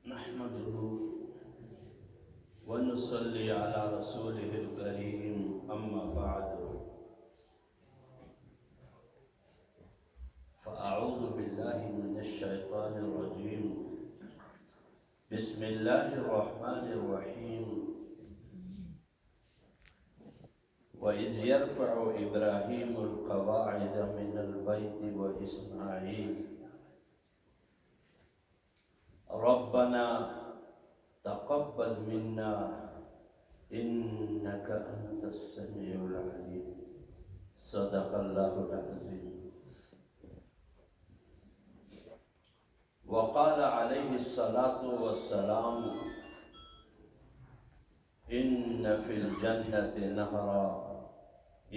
नहमदुहु व नुसल्ली अला रसूलिहिल करीम अम्मा बअद फ़अऊज़ु बिल्लाहि मिनश शैतानिर रजीम बिस्मिल्लाहिर रहमानिर रहीम व इज़ यरफ़अु इब्राहीमुल क़वाइद मिनल बैति व इस्माईल रब्बना तक़ब्बल मिन्ना इन्नका अंतस समीउल अलीम सदक़ल्लाहुल अज़ीम। वक़ाल अलैहिस्सलातु वस्सलाम इन्न फिल जन्नति नहरा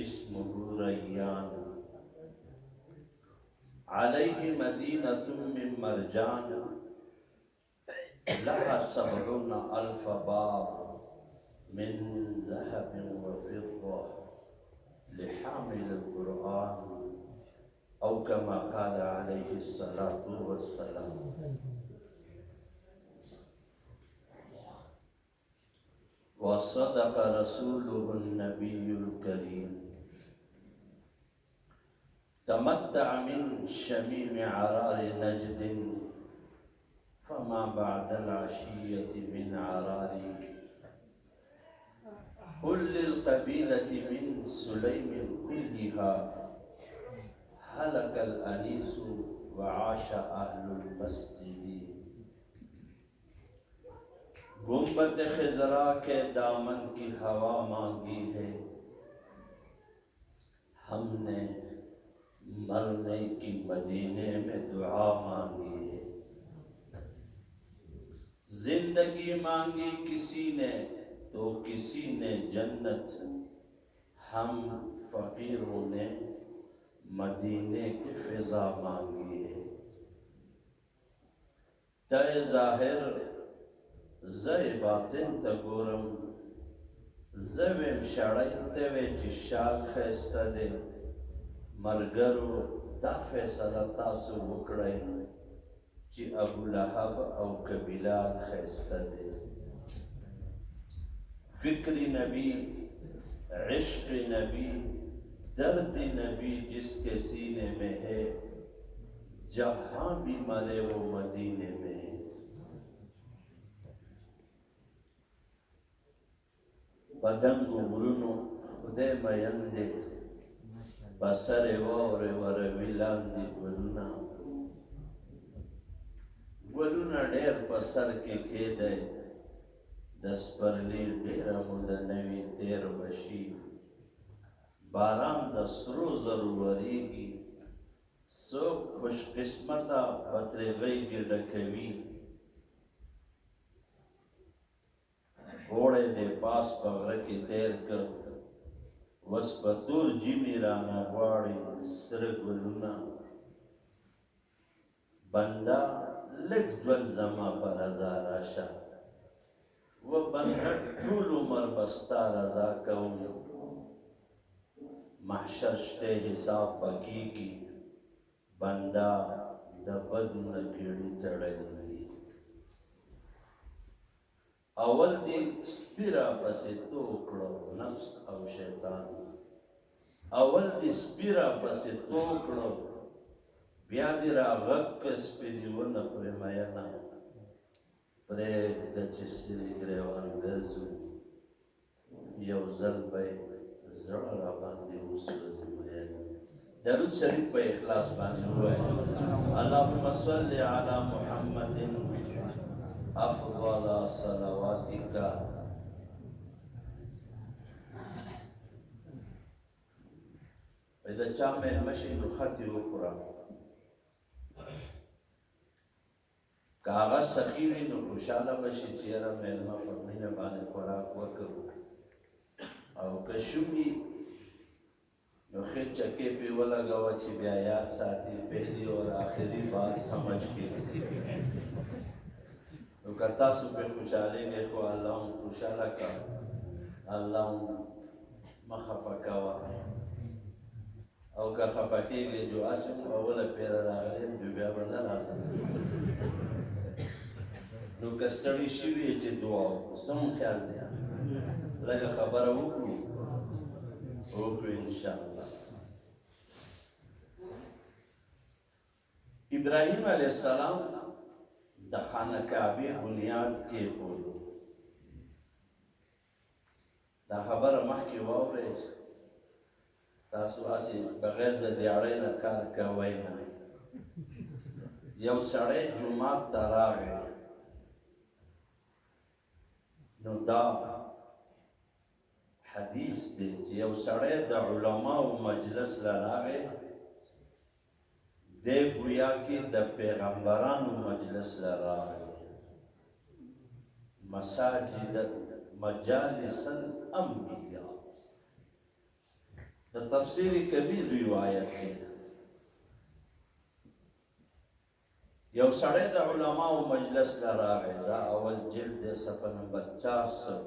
इस्मुहु रय्यान अलैहि मदीनतुम मिन मरजान लहा सबऊन अल्फ बाब मिन ज़हबिन व फ़िद्दा लिहामिल क़ुरआन औ कमा क़ाल अलैहिस्सलातु वस्सलाम। व सदक़ रसूलुहुन नबियुल करीम तमत्तअ मिन शमीम अरार नजदिन फमा बअदल अशिय्यति मिन अरारी कुल्लिल क़बीलति मिन सुलैमिन कुल्लिहा हलकल अनीसु व आश अहलुल मस्जिदी। गुंबद खिजरा के दामन की हवा मांगी है हमने, मरने की मदीने में दुआ मांगी है। जिंदगी मांगी किसी ने तो किसी ने जन्नत, हम फकीरों ने मदीने की फिजा मांगी है। तय जाहिर ज़य बातिन तगोरम ज़वेम शड़ाई तेवे चिशाल खैस्ता दे मरगरो दा फैसला तासु वकड़ाई ची अबू लहब औ कबिलाल खैस्ता दे। फिक्री नबी, इश्क नबी, दर्द नबी जिसके सीने में है जहां भी मरे वो मदीने में है। बदंग गुरुनो खुदे मयंदे बसरे वोरे वर विलांदी गुलना गुलना ढेर पसर के दे दस परली ढेर मुद नवी तेर बशी बाराम दसरो जरूरीगी सो खुशकिस्मता बतरे गई के डकवी घोड़े दे पास पगड़ के तैर कर वस्पतूर जिमी राना वाड़ी सिर गुलना बंदा लिख ज्वल जमा पर हजार आशा वो बंदा टूल उमर बस्ता रजा कहूँ महशर शते हिसाब पकी की बंदा दबद न कीड़ी चढ़ी अवल दी स्पिरा पसे तोकड़ो नफ्स औ शैतान अवल दी स्पिरा पसे तोकड़ो ब्यादिरा गक स्पिरी वन खुरे मयना प्रे दचिसरी ग्रेवान गजू यौ जल पे जड़ा बांधी उसकी मयना दरूद शरीफ पे इखलास बानी हुआ है। अल्लाहुम्मा सल्ली अला मुहम्मदिन अफ़ज़ल सलावातिका इधर चामेल मशीन खती उखरा कागज सखीवी नु खुशाला बशी चेहरा मेलमा फरमीने बाने खुराक वकरू और कशुमी नु खिच के पे वाला गवाची ब्यायात साथी पहली और आखिरी बात समझ के तो कता सुबह खुशाले के खो अल्लाह खुशाला का अल्लाह मखफकावा और का खपके के जो आसम अवल पैरा लागले जो ब्या बंदा ना نو که ستړي شوي چې دعا وکړو څه مو خیال دی لږه خبره وکړو انشاءالله. ابراهیم علیه السلام د خانه کعبې بنیاد کېښودو. دا خبره مخکې واورئ، تاسو هسې بغیر د دیاړۍ نه کار کوئ نه. یو سړی جومات ته راغی، نو دا حدیث دی چې یو سړی د علماو مجلس له راغی، دی گویا کې د پیغمبرانو مجلس له راغی. مساجد مجالس الانبیاء د تفسیر کبیر روایت دی. یو سړی د علماو مجلس له راغی، دا اول جلد دی صفحه نمبر 400.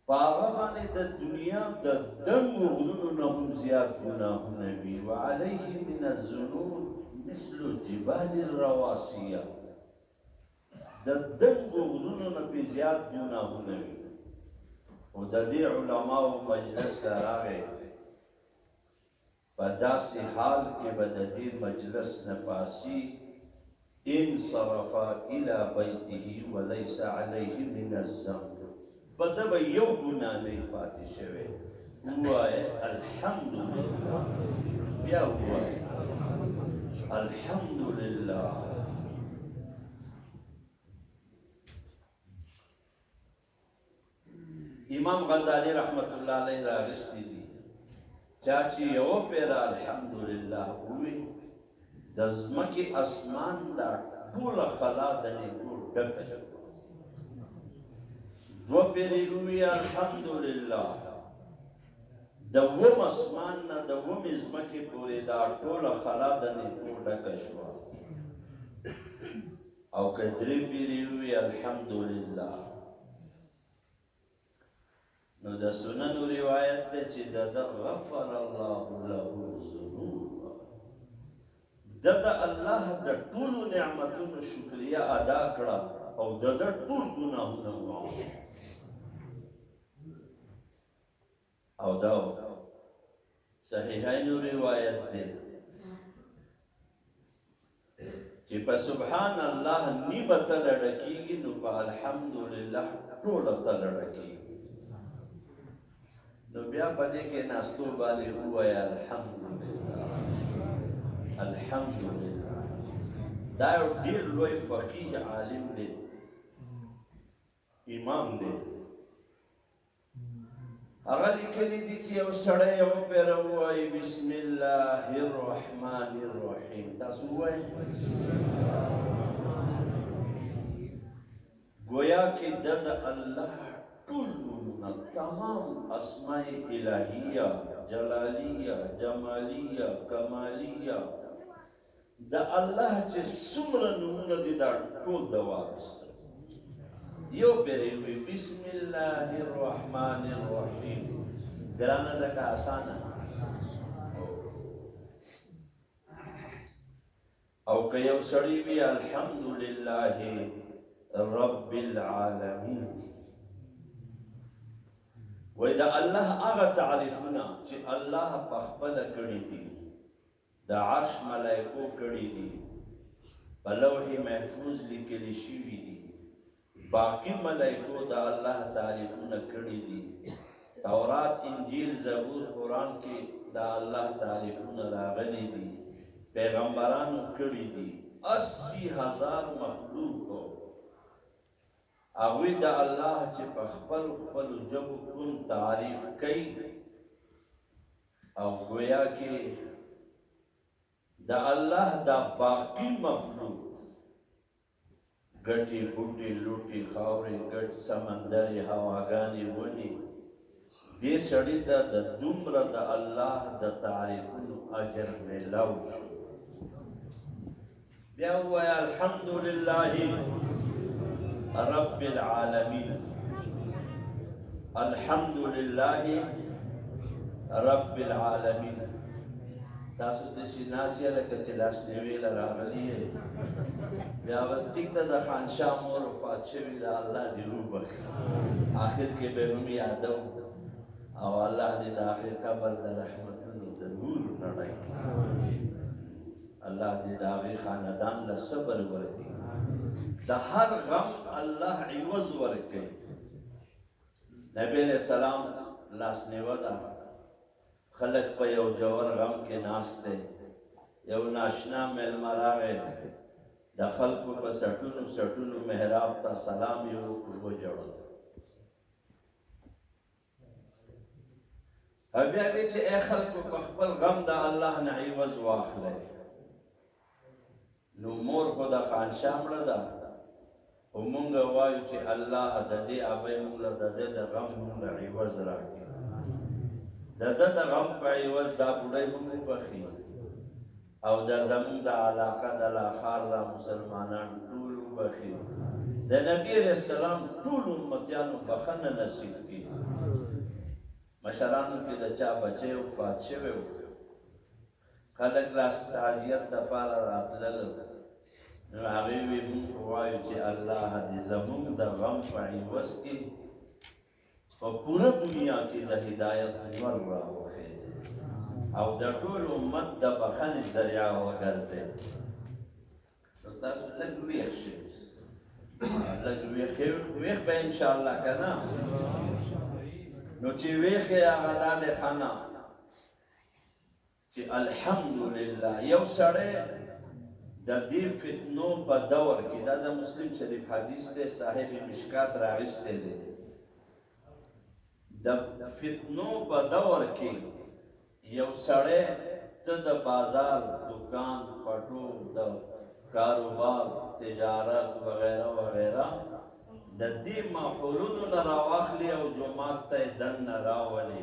په هغه باندې د دنیا د دنګو غرونو نه هم زیات ګناهونه وي. وعلیه من الذنوب مثل جبال الرواسیه، د دنګو غرونو نه پې زیات ګناهونه وي. خو د دې علماو مجلس ته راغی، په داسې حال کې به د دې مجلس نه پاسي انصرف الى بیته ولیس علیه من الذنب، په ده به یو ګناه نه پاتې شوی. ووایه الحمدلله، بیا ووایه الحمدلله. امام غزالی رحمت الله علیه راغستی دي، چا چې یو پیره الحمدلله ووایي، د ځمکې اسمان دا ټوله خلا د نیکو ډکه شوه. دو پیری ووایي الحمدلله، د وم اسمان نه د ومې ځمکې پورې دا ټوله خلا د نیکو ډکه شوه. او که درې پیری ووایي الحمدلله، نو د سننو روایت دی چې د غفر الله له ذنوب، د الله د ټولو نعمتونو شکریه ادا کړه او د ټول ګناهونه معاف. او دا صحیحینو روایت دی چې په سبحان الله نیمه تله ډکېږي، نو په الحمدلله ټوله تله ډکېږي. نو بیا په دې کې ناستو باندې ووایه الحمدلله الحمدلله. دا یو ډېر لوی فقیه عالم دی، امام دی. هغه لیکلي دي چې یو سړی یو پیره ووایي بسم الله الرحمن الرحیم. تاسو ووایئ گویا کې د الله ټول نومونه، تمام اسماء الهیه، جلالیه، جمالیه، کمالیه، د الله چې څومره نومونه دي دا ټول د واغسته. یو پیره وي بسم الله الرحمن الرحیم، ګرانه ده که اسانه؟ او که یو سړی وي الحمدلله رب العالمین، وای د الله هغه تعریفونه چې الله په خپله کړي دي، د عرش ملایکو کړي دي، په لوح محفوظ لیکلي شوي دي، باقی ملائکو دا اللہ تعریفونه کړي دي، تورات انجیل زبور قرآن کې دا اللہ تعریفونه راغلي دي، پیغمبرانو کړي دي. 80,000 مخلوق هغوی د الله چې په خپلو خپلو ژبو کوم تعریف کوي، او گویا کې د الله دا باقی مخلوق گٹی بوٹی لوٹی خاورې گٹ سمندرې هواګانې ونې، دې سړي ته د دومره د الله د تعریفونو اجر میلاو شو. بیا ووایه الحمدلله رب العالمین، الحمدلله رب العالمین. تاسو داسې ناست یې لکه چې لاس نیوې له راغلي یې، بیا ټیک ده د خانشاه مور وفات شوي ده الله دې روح بخښي آخر کې به هم یادو او الله دې د هغې قبر د رحمتونو د نور نه ډک کړي الله دې د هغې خاندان له صبر ورکړي د هر غم الله عوض ورکړي نبی علیہ السلام لاس نیوه ده خلک په یو جوور غم کې ناست دی یو ناشنا میلمه راغی د خلکو په سټونو سټونو محراب ته سلام یې وژړل بیا وی چې ای خلکو په خپل غم د الله نه عوض واخلئ نو مور خو د خانشاه مړه ده خو مونږ وایو چې الله د دې ابۍ مونږ له د ده د غم مونږ له عوض راکړي د ده د غم په عوض دا بوډۍ مونږ وبخي او د زمونږ د علاقه د لاخار را مسلمانان ټول وبخي د نبي علیہ السلام ټول امتیانو بخښنه نصیب کړي مشرانو کې د چا بچی وفات شوی و خلک لا تعزیت دپاره راتلل نو هغې وی مونږ وایو چې الله دې زمونږ د غم په عوض کې په پوره دنیا کې د هدایت نور راوخی او د ټول امت د بخښنې ذریعه وګرځي نو تاسو لږ ویښ شئ لږ ویښ به انشاءالله که نه نو چې ویښ یې هغه دا دی ښه نه چې الحمدلله یو سړی د دې فتنو په دور کې دا د مسلم شریف حدیث دی صاحب مشکات راغستی دی د فتنو په دور کې یو سړی ته د بازار دکان پټو د کاروبار تجارت وغیره وغیره د دې ماحولونو نه راواخلي او جومات ته یې دننه راولي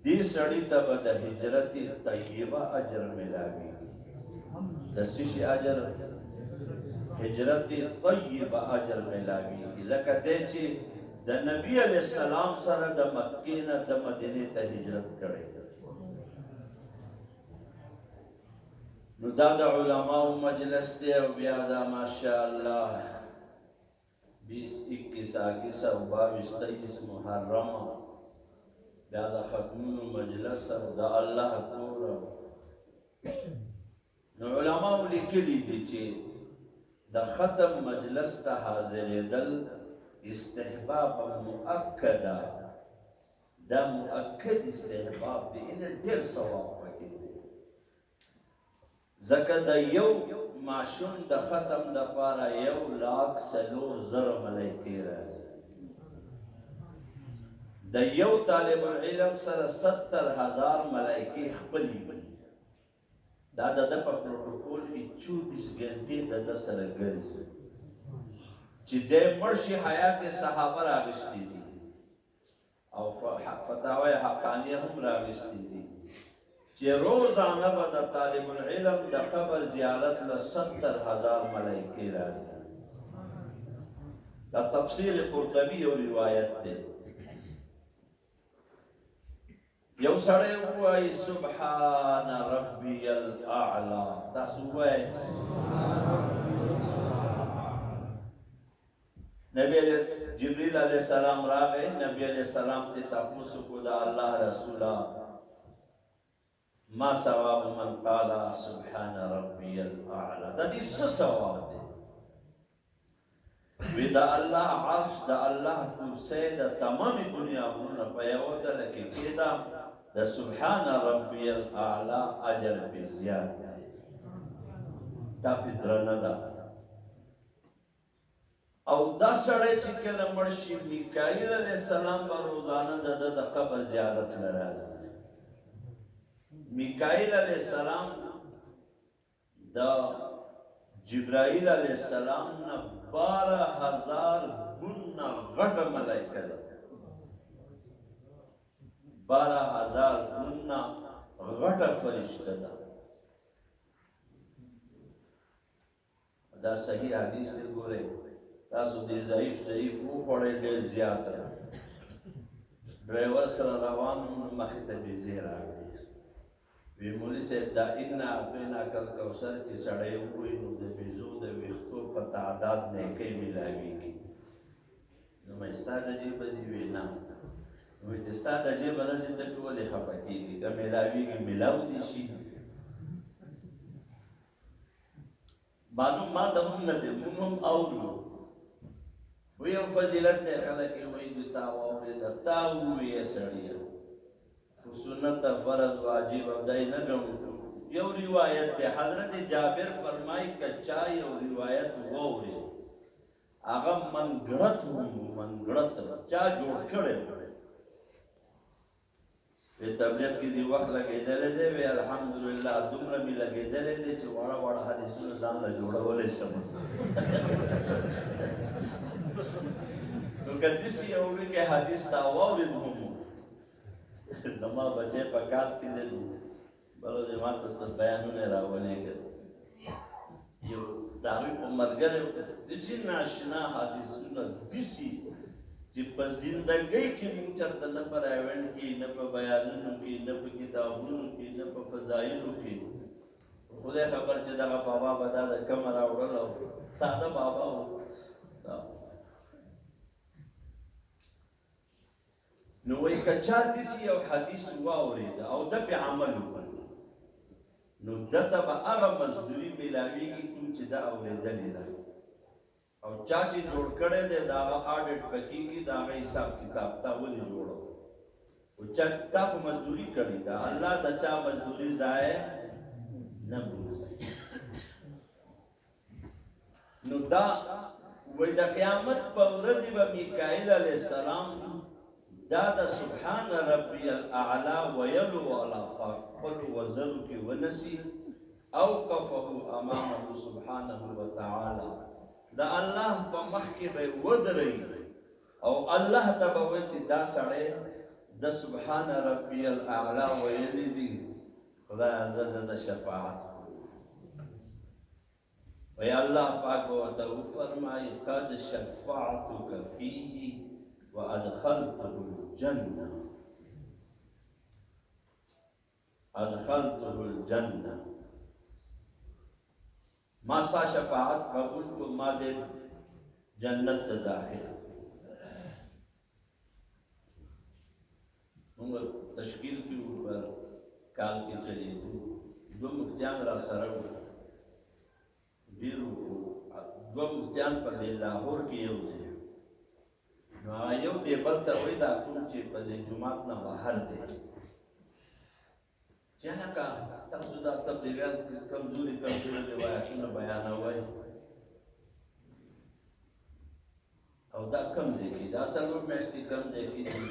دې سړي ته به د هجرت طیبه اجر ملاویږي د څه شي اجر هجرت طیبه اجر ملاویږي لکه دی چې د نبی علیہ السلام سره د مکې نه د مدینې ته هجرت کړی نو دا د علماو مجلس دی او بیا دا ماشاءالله 20 21 21 او 22 23 محرم بیا د ختمونو مجلس او د الله کور نو علماو لیکلي دي چې د ختم مجلس ته حاضرېدل استحباب مؤکده دا مؤکد استحباب دی ان ډېر ثواب پکې دی ځکه د یو ماشوم د ختم دپاره 1,04,000 ملایکې راځي د یو طالب العلم سره 70,000 ملایکې خپلې وي دا د ده په پروټوکول کې 24 ګنټې د ده سره ګرځي چې دی مړ شي حیات صحابه راغستې دي او فتاوی حقانیه هم راغستې دي چې روزانه به د طالب العلم د قبر زیارت له 70,000 ملایکې راځي دا تفسیر قرطبي یو روایت دی یو سړی ووایي سبحان ربي الاعلى تاسو ووایئ نبی جبریل علیہ السلام راغی نبی علیہ السلام ته تاسو کو دا الله رسولا ما ثواب من قال سبحان ربي الاعلى دا دې څه ثواب دی وی دا الله عرش دا الله کرسی دا تمام دنیا ورونه په یو تله کې کېدا د سبحان ربي الاعلى اجر په زیات دا په درنه ده او دا سړی چې کله مړ شي میکائیل علیہ السلام به روزانه د ده د قبر زیارت لراله میکائیل علیہ السلام د جبرائیل علیہ السلام نه 12,000 ګونه غټه ملایکه ده 12,000 ګونه غټه فرشته ده دا صحیح حدیث دی ګورئ تاسو دې ضعیف وخوړئ ډېر زیات ډرایور سره روان وم مخې ته بیزې راغلې وی مولوي صاحب دا انا اعطیناک الکوثر چې سړی ووایي نو د بیزو د تعداد نیکۍ ملاویږي. نو مې ستا د جېبه دي؟ وی نه. نو چې ستا د جېبه نه دي ته پې ولې خفه کېږي؟ که ملاویږي ملاو دې شي. معلوم ما ته هم نه دی، موږ هم اورو. و یو فضیلت دی خلک یې وایي د تا واورېده، تا ووایې سړیه، خو سنت فرض واجب او دی نه ګڼو. یو روایت دی حضرت جابر فرمایي که چا یو روایت واورېد هغه منګړت هم منګړت چا جوړ کړی وی تبلیغ کې دی وخت لګېدلی دی. وی الحمدلله دومره مې لګېدلی دی چې واړه واړه حدیثونه ځان له جوړولی شم. نو که داسې یو وکې حدیث تا واورېد هم زما بچی په کار کې دی نو بله ورځ ما ته څه بیانونه یې راولېږل. یو د هغوی په ملګری داسې ناشنا حدیثونه داسې چې په زندګۍ کې موږ چېرته نه په راوند کې، نه په بیانونو کې، نه په کتابونو کې، نه په فضایلو کې. خدای خبر چې دغه بابا به دا د کومه راوړل او ساده بابا و. نو وایي که چا داسې یو حدیث واورېده او ده پې عمل وکړ نو ده ته به هغه مزدوري میلاویږي کوم چې ده اورېدلې ده. او چا چې جوړ کړی دی د هغه آډټ به کېږي، د هغه حساب کتاب تا ولې جوړو. او چا تا په مزدوري کړې ده، الله د چا مزدوري ضایع نه بولي. نو دا وایي د قیامت په ورځ به میکائیل علیه السلام دا د سبحان ربی الاعلی ویلو علی خپل وزرو کې ونسي اوقفه امامه سبحانه وتعالی، دا الله په مخ کې به ودرېږي او الله ته به وایي چې دا سړی د سبحان ربی الاعلی ویلي دي، خدایه زه د شفاعت وی الله پاک به ورته وفرمایي قد شفعتک فیه وادخلته الجنه، ادخلته الجنه، ما ستا شفاعت قبول کو، ما دې جنت ته داخل. موږ تشکیل کړو په کال کې چلېدو، دوه مفتیان را سره وو، ډېر وو. دوه مفتیان په لاهور کې یو ځای، نو هغه یو دی بل ته وایي دا کوم چې په دې جومات نه بهر دی چې هلکه تاسو دا تبلیغیان کمزوري روایتونه بیانوئ او دا کم ځای کې دا څلور میاشتې کم ځای کې دي،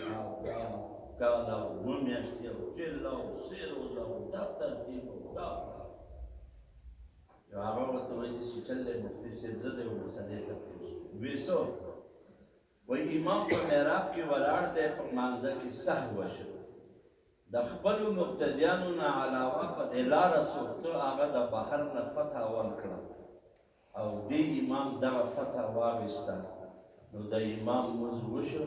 کال او اووه میاشتې او جیل او سې روزه او دا ترتیب او دا. یو هغه ورته وایي داسې چل دی مفتي صاحب، زه د یو مسلې تپوس کوم. ویې څه؟ وایي امام په محراب کې ولاړ دی، په مانځه کې سهو وشو، د خپلو مقتدیانو نه علاوه په دې لاره څوک هغه د بهر نه فتح ورکړه او دې امام دغه فتح واخیسته. نو د امام مونځ وشو؟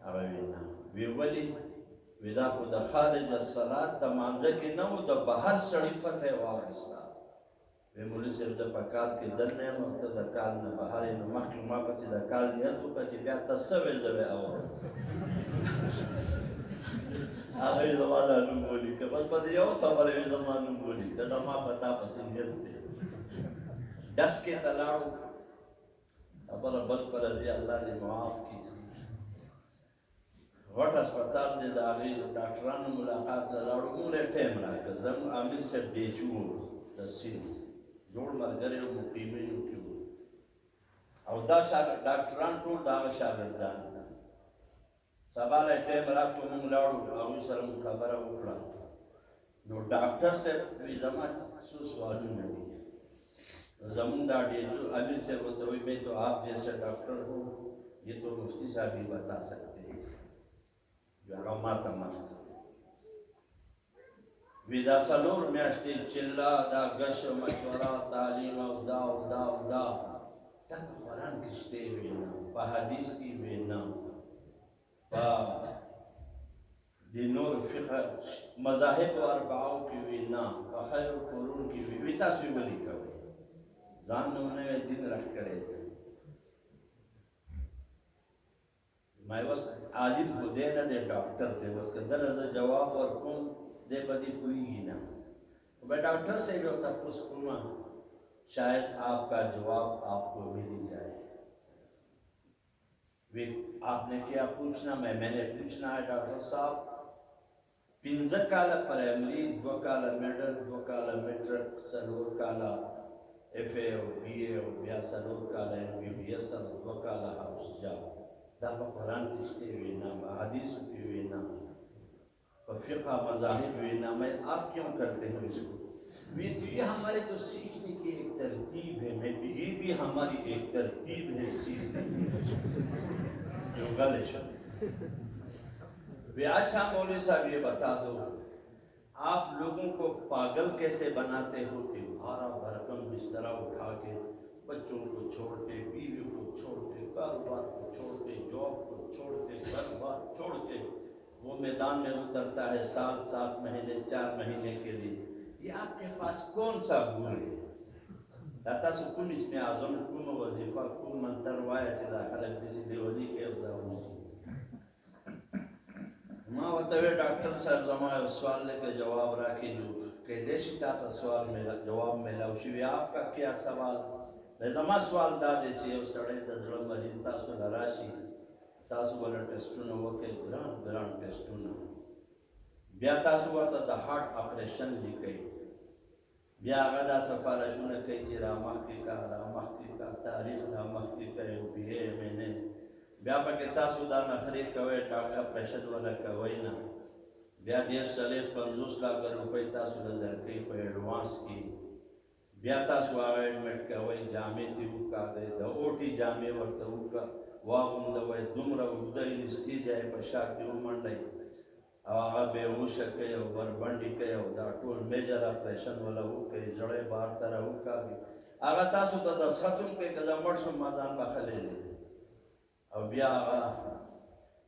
هغه وی نه. وی ولې؟ وی دا خو د خارج الصلات د مانځه کې نه و، د بهر سړي فتح یې واخیسته. وی مولوي صاحب زه په کال کې دننه یم او ته د کال نه بهر یې، نو مخکې ما پسې د کال نیت وکړه چې بیا ته څه وې زه به اورم. هغه یې زما دا نوم ولیکه، بس په دې یوه خبره یې زما نوم ولیکه، دا ما په تا پسې نیت دی. ډسکې ته لاړو، خبره بل په راځي، الله دې معاف کړي. غټ هسپتال دی، د هغې ډاکټرانو ملاقات ته لاړو، موږ له ټایم راکړ. زموږ امیر صاحب ډیچو و د سیند، جوړ ملګری و، مقیمینو کې و، او دا ډاکټران ټول د هغه شاګردان. سبا له ټایم راکړو، موږ لاړو، هغوی سره مو خبره وکړه. نو ډاکټر صاحب وی زما څو سوالونه دي. زمون دا ڈیچو امیر سے ہوتا ہوئی میں تو آپ جیسے ڈاکٹر ہو، یہ تو مفتی صاحب ہی بتا سکتے ہیں جو علامات مخت ویدا سلور میاشتی چلا دا گش و مشورہ تعلیم او دا تک قرآن کشتے وینا، پا حدیث کی وینا، پا دینور فقہ مذاہب و اربعاو کی وینا، پا خیر و قرون کی ویتا سوی ولی کوئی. ځان نومونه دین راخ کړی ما اوس عالم خو دی نه دی ډاکټر دی اوس که دله زه جواب ورکوم دی به دې پوهېږي نه मैं डॉक्टर से जो तपस करूँगा शायद आपका जवाब आपको मिल ही जाए वे आपने क्या पूछना मैंने पूछना है डॉक्टर साहब 15 काला प्राइमरी 2 काला मिडल 2 काला मैट्रिक सलोर काला FA और BA और या सलोर काला MBBS और 2 काला हाउस जाओ दाबा कुरान किसके हुए नाम हदीस के हुए नाम फ़िक़्ह मज़ाहिब हुए नाम है आप क्यों करते हैं इसको ये हमारे तो सीखने की एक तरतीब है मैं ये भी हमारी एक तरतीब है सीखने जो गलत है वे अच्छा मौलवी साहब ये बता दो आप लोगों को पागल कैसे बनाते हो कि भारा भरकम बिस्तरा उठा के बच्चों को छोड़ के बीवी को छोड़ के कारोबार को छोड़ के जॉब को छोड़ के घर बार छोड़ के वो मैदान में उतरता है 7 महीने 4 महीने के लिए ये आपके पास कौन सा गुण है दाता से कुम इसमें आज़म कुम वजीफा कुम मंतर वाया चिदा खलक दिसी देवली के उदाहरण माँ वतवे डॉक्टर साहब जमाए सवाल लेके जवाब राखी जो के देशी ताता सवाल में जवाब में लाउशी आपका क्या सवाल मैं जमा सवाल दादे चाहिए सड़े दजड़ मरीज तासु लराशी तासु वाला टेस्टुना वके ग्रांड टेस्टुना बिया तासु वाता द हार्ट ऑपरेशन लिखे बिया गदा सफारशुना कई चिरा मखकी का तारीख ना मखकी का UPA मैंने बिया पके तासु दा नखरे कवे टाका ऑपरेशन वाला कवे ना बिया देश चले 50 लाख रुपए तासु दर के पे एडवांस की बिया तासु आवे एडमिट कवे जामे ती का दे द ओटी जामे वर्त उका वागुम दवे दुमरा उदय निस्ती जाए पशा की उमंडई आगा बेहोश के और बंडी के और दा टोल मेजर ऑपरेशन वाला वो के जड़े बाहर तरह वो का आगा तासु त सतुम के गलमड़ सो मैदान बखले ले और बिया आगा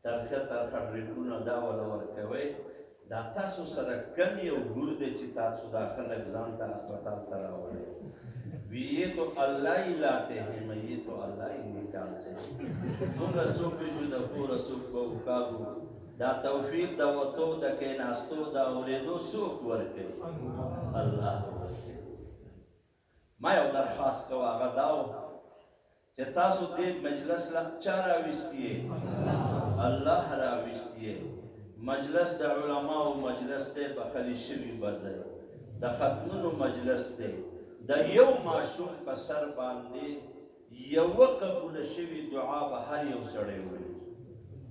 तरखा रिकुना दा वाला वर कवे दा तासु सर कमी और गुर्दे चिता सुदा खलक जानता अस्पताल तरह वाले ये तो अल्लाह ही लाते हैं मैं ये तो अल्लाह ही निकालते हैं मुंगा सुख जुदा पूरा सुख को काबू दा तौफीक दा वतो दा के नास्तो दा औरेदो सुख वर्के अल्लाह वर्के मैं दरखास्त को आगा दाओ che tasu de majlis la chara wistiye Allah ra wistiye majlis da ulama o majlis te bakhali shivi bazay da khatmun majlis te da yow mashum pasar bande yow qabul shivi dua ba har yow sade hoye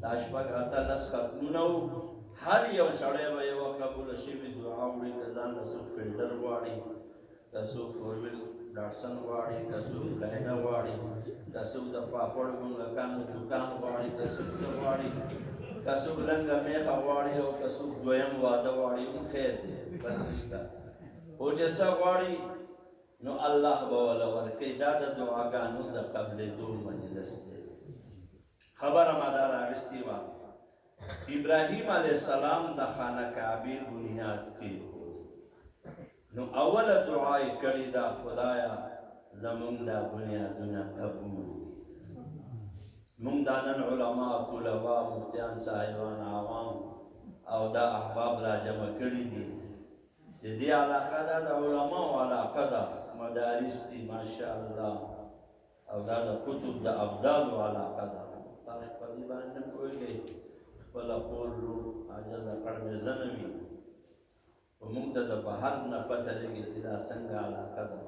dashpag ata las khatmun har yow sade wa yow qabul shivi dua uri kazan nasu filter wadi kasu forwheel Darsan wadi, kasu laina wadi, kasu da papad bunga kanu dukan wadi, kasu wadi, kasu langa meha wadi, or kasu goyam wada wadi, khair de, barishta. Ho jaisa wadi, no Allah bawala wala ke dada dua ganu da qable do majlis de. Khabar amadar agishti wa. Ibrahim alayhi salam da khana Kaaba buniyat ki. नो अवल दुआई कड़ी दा खुदाया ज़मीन दा बुनियादुना कबूल मुंदानन उलमा तुलबा मुफ्तियान साहिबान आवाम और दा अहबाब ला जमा कड़ी दी जदी अलाक़ा दा उलमा अलाक़ा दा मदारिस दी माशाअल्लाह और दा कुतुब दा अब्दाल अलाक़ा दा तारीख़ पदिबान न कोई गई वला फोलू आजल कर्म ज़नवी ومنتد بحرنا پتلگی تدا سنگا علاقہ دا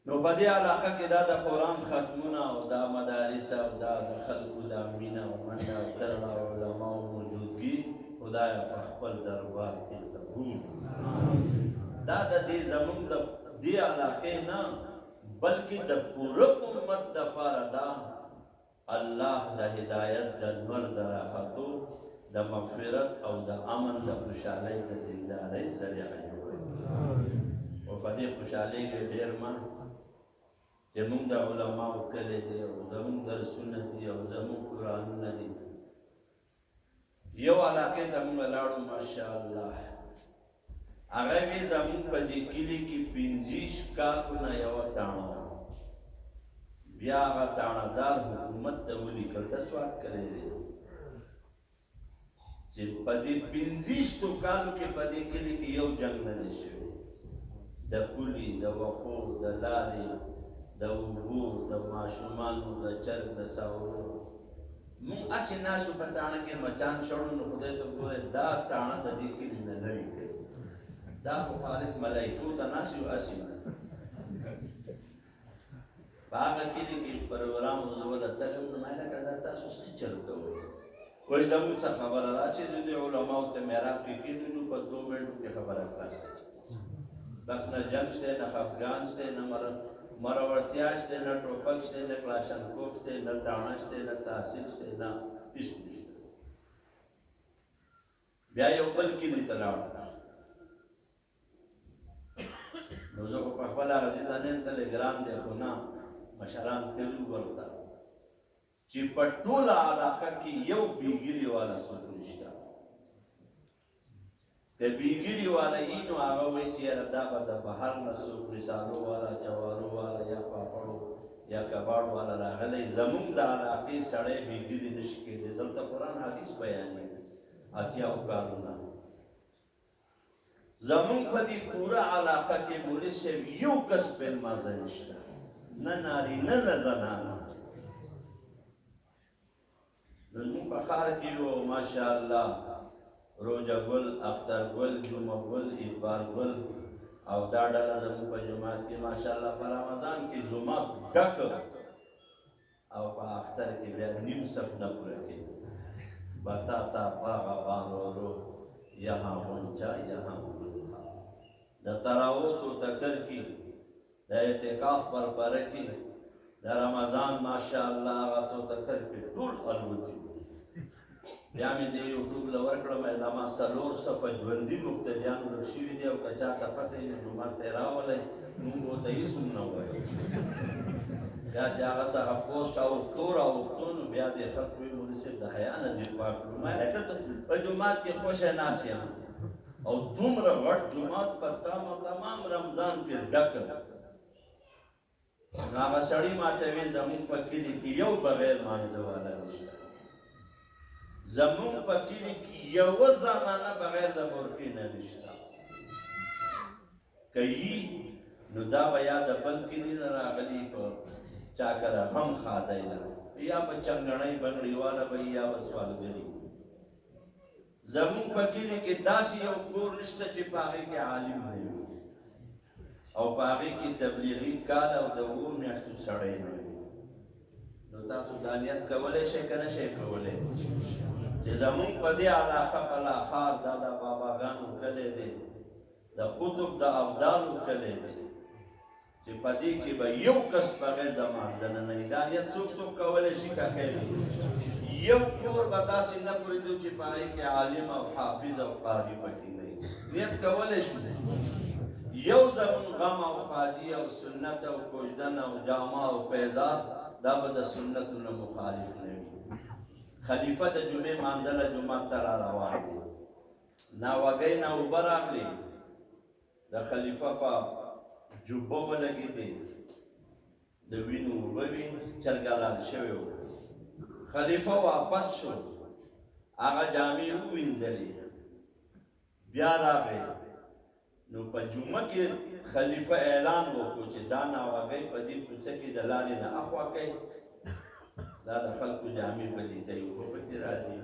نو بدی علاقہ کی دا قرآن ختمونا و دا مدارسا و دا خلق دا مینا و من دا ترنا و علماء و موجودگی و دا اخبر دربار کی قبول دا دی زمان دا دی علاقے نا بلکہ دا پورا امت دا پارا دا اللہ دا ہدایت دا نور دا راحتو دا مغفرت او دا امن دا خوشحالی دا دینداری ذریعہ جوڑی و پدی خوشحالی کے دیر ماں کہ مونگ دا علماء کلے دے او زمون در سنت دی او زمون قرآن ندی یو علاقے تا مونگ لاڑو ماشاءاللہ هغه وی زمون په دې کلي کې 25 کالونه یوه تاڼه وه. بیا هغه تاڼهدار حکومت ته ولیکل ته سوات کړی دی چې په دې 25 کالو کې په دې کلي کې یو جنګ نه دی شوی. د پولي د وښو د لارې د اوبو د ماشومانو د چرګ د څاورو مونږ هسې ناستو په تاڼه کې مچان شړو نو خدای ته ګوره دا تاڼه د دې کلي نه لرې کړي. دا خو خالص ملایکو ته ناست یو هسې نه په هغه کلي کې پروګرام وزوله تلم نو ما لکه دا تاسو څه چل کوئ وایي زموږ څه خبره ده چې د دې علماو ته محراب کې کېنولو په 2 منټو کې خبره خلاصه بس نه جنګ شته نه خفګان شته نه مرورتیا شته نه ټوپک شته نه کلاشنکوف شته نه تاڼه شته نه تحصیل شته نه هېڅ نشته. بیا یو بل کلي ته لاړم نو زه خو په خپله هغه ځای ته نه یم تللی ګران دی خو نه مشران تللي ورته چې په ټوله علاقه کې یو بیګیري والا څوک نشته. که بیګیري والا یي نو هغه وایي چې یاره دا به د بهر نه څوک رسالو والا چوارو والا یا پاپړو یا کباړ والا راغلی. زمونږ د علاقې سړی بیګیري نشي کېدی. دلته قرآن حدیث بیانوي 80 کالونه زمونږ په دې پوره علاقه کې مولوي صاحب یو کس بل مازه نشته نه نارینه نه زنانه. زمونږ په ښار کې یو ماشاءالله روجه ګل اختر ګل جمعه ګل اقبال ګل او دا ډله زموږ په جومات کې ماشاءالله په رمضان کې جومات ډک او په اختر کې بیا نیم صف نه پوره کېده. بتاتا باغ بانورو یہاں غنچا یہاں گل تھا. د تراوت و تکر کی د اعتکاف پر پره کی د رمضان ماشاءالله هغه تو تکر کې ټول الوتي. بیا مې د یوټیوب له ورکړم دا ما 4 صفه ژوندي مبتدیان ورک شوي دي او که چاته پته یې جومات ته یې راولی مونږ ورته هېڅ هم نه وایو. بیا چې هغه څخه پوسټ اوښتو راوښتو نو بیا دې خلک وایي مولوي صاحب د حیا نه دې پاک کړو. ما لکه ته په جومات کې خوښه ناست یم او دومره غټ جومات په تمام رمضان کې ډک. نو هغه سړي ماته ویل زموږ په کلي کې یو بغیر مانځه والا نشته. زمون په کلي کې یوه زنانه بغیر د برقې نه نشته. که یي نو دا به یا د بل کلي نه راغلي په چا کره غم ښادی نه یا به چنګڼۍ بنګړۍ والا به یا به سوالګري. زمون په کلي کې داسې یو کور نشته چې په هغې کې عالم نه وي او په هغې کې تبلیغي کال او د 7 میاشتو سړی نه وي. نو تاسو دا نیت کولی شئ که نه شئ کولی چې زمونږ په دې علاقه بلاخار دا د باباګانو کلی دی د قطب د ابدالو کلی دی چې په دې کې به یو کس بغیر د مانځه نه وي. دا نیت څوک کولی شي که خیر یو کور به داسې نه پرېږدو چې په هغې کې عالم او حافظ او قاري پکې نه وي. نیت کولی شو یو زمون غم او ښادي او سنت او کوژدن او جامه او پیزار دا به د سنتو نه مخالف نه وي. خلیفه د جمعې مانځله جومات ته را روان دی. ناوګۍ نه اوبه راغلې د خلیفه په جوبه ولګېدې د وینو اوبه وې چرګه لال شوی و. خلیفه واپس شو هغه جامې ووینځلې بیا راغی نو په جمعه کې خلیفه اعلان وکړو چې دا ناوګۍ په دې کوڅه کې د لارې نه اخوا کوي دا د خلکو جامې بلیدوي اوبه پکې راځي.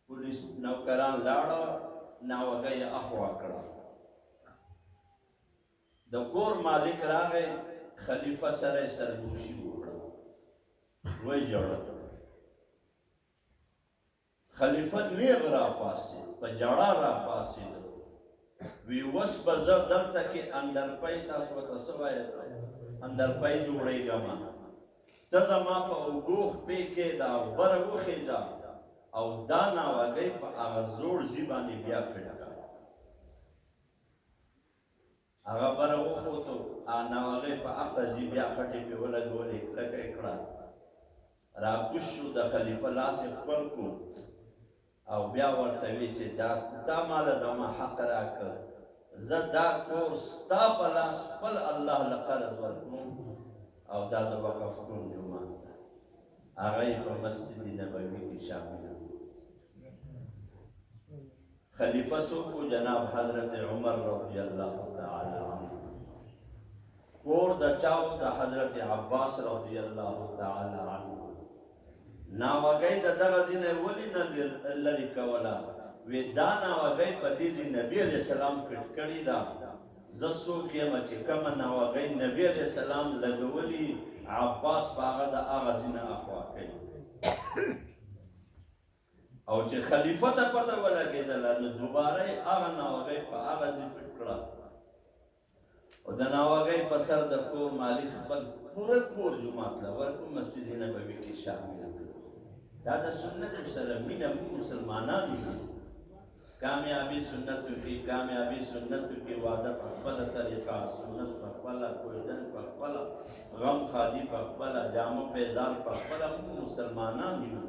پولیس نوکران لاړه ناوګۍ یې اخوا کړه. د کور مالک راغی خلیفه سره یې سرګوشي وکړه ویې ژړل. خلیفه نیغ راپاڅېد په ژړا راپاڅېد وی اوس به زه دلته کې اندرپۍ تاسو ورته څه وایئ اندرپۍ جوړېږمه ته زما په اوږو خپې کېږده او بره وخېږه او دا ناوګۍ په هغه زوړ ځي باندې بیا فټ کړه. هغه بره وخوتو هغه ناوګۍ په هغه ځي بیا خټې پې ولګولې کلکه یې کړه راکوش شو د خلیفه لاس یې خپل کړو او بیا ورته وی چې دا ماله زما حق راکړه زدا کور ستا په لاس خپل الله لقرض ورکوم او دا زه وقف کوم جومات ته هغه یې په مسجد نبوي کې شامل خلیفہ څوک و جناب حضرت عمر رضی الله تعالی عنه کور د چاو د حضرت عباس رضی الله تعالی عنه ناوګۍ د دغه ځینې ولې نه لرې کوله وی دا ناوګۍ په دې چې نبي علیه السلام فټ کړې ده زه څوک یم چې کومه ناوګۍ نبي علیه السلام لګولي عباس په هغه د هغه ځینې اخوا کوي او چې خلیفه ته پته ولګېدله نو دوباره یې هغه ناوګۍ په هغه ځای فټ کړه او د ناوګۍ په سر د کور مالک خپل پوره کور جومات له ورکړو مسجد نبوي کې شامل کړو دا د سنتو سره مینه موږ مسلمانان یو کامیابی سنتو کې وعده په خپله طریقه سنت په خپله کویدن په خپله غم خادي په خپله جامه پیزار په خپله موږ مسلمانان یو